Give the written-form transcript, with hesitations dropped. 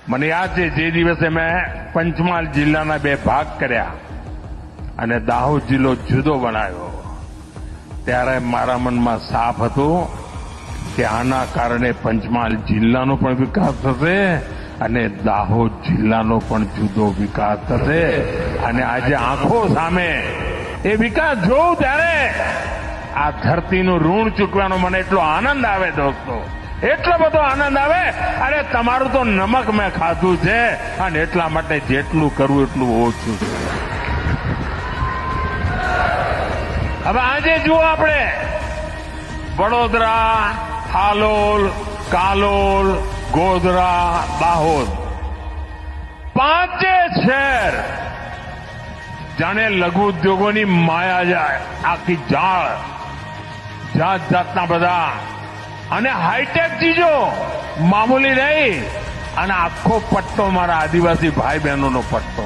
મને યાદ છે જે દિવસે મેં પંચમહાલ જિલ્લાના 2 ભાગ કર્યા અને દાહોદ જિલ્લો જુદો બનાવ્યો ત્યારે મારા મનમાં સાફ હતું કે આના કારણે પંચમહાલ જિલ્લાનો પણ વિકાસ થશે અને દાહોદ જિલ્લાનો પણ જુદો વિકાસ થશે અને આજે આંખો સામે એ વિકાસ જોઉં ત્યારે આ ધરતીનું ઋણ ચૂકવાનો મને એટલો આનંદ આવે દોસ્તો, એટલો બધો આનંદ આવે. અરે તમારું તો નમક મેં ખાધું છે અને એટલા માટે જેટલું કરવું એટલું ઓછું છે. હવે આજે જુઓ આપણે વડોદરા, હાલોલ, કાલોલ, ગોધરા, દાહોદ 5 શહેર જાણે લઘુ ઉદ્યોગોની માયા જાય, આખી જાળ, જાત જાતના બધા અને હાઈટેક ચીજો, મામૂલી નહીં. અને આખો પટ્ટો મારા આદિવાસી ભાઈ બહેનોનો પટ્ટો.